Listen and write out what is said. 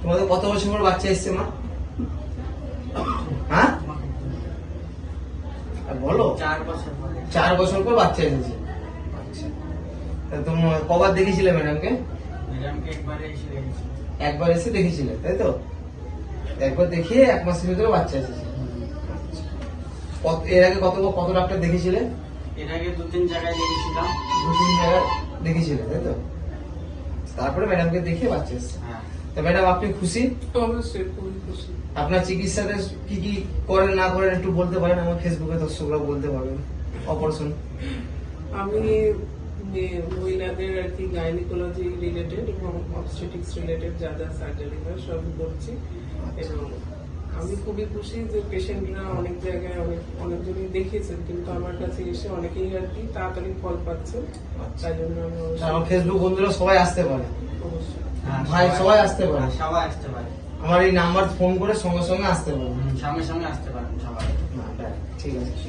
তোমাদের কত বছর পর বাচ্চা এসছে মা? হ্যাঁ বলো। 4 বছর পর বাচ্চা এসেছে। আচ্ছা, তোমার কবার দেখেছিলে ম্যাডামকে? একবার এসে দেখেছিলে, তাই তো? একবার দেখিয়ে 1 মাসের ভিতরে বাচ্চা এসেছে। এর আগে কত ডাক্তার দেখেছিলে? এর আগে 2-3 জায়গায় দেখেছিলাম। 2-3 জায়গায় দেখেছিলে, তাই তো? তারপরে ম্যাডামকে দেখিয়ে বাচ্চা এসেছে। হ্যাঁ। তো ম্যাডাম আপনি খুশি? অবশ্যই খুবই খুশি। আপনার চিকিৎসাতে কি কি করেন না করেন একটু বলতে পারেন, আমার ফেসবুকে দর্শকরা বলতে পারবেন। অপারেশন আমি মহিলাদের আর কি গাইনিকোলজি রিলেটেড এবং অবস্টেটিক্স রিলেটেড যা যা সার্জারি হয় সবই করছি। এবং আমি খুবই খুশি যে পেশেন্টরা অনেক জায়গায় অনেকজনই দেখিয়েছেন, কিন্তু আমার কাছে এসে অনেকেই আর কি তাড়াতাড়ি ফল পাচ্ছেন। তাই জন্য আমি আমার ফেসবুক বন্ধুরা সবাই আসতে পারে, অবশ্যই ভাই সবাই আসতে পারে, সবাই আসতে পারে। আমার এই নাম্বার ফোন করে সঙ্গে সঙ্গে আসতে পারে। সঙ্গে সঙ্গে আসতে পারেন সবাই। ঠিক আছে।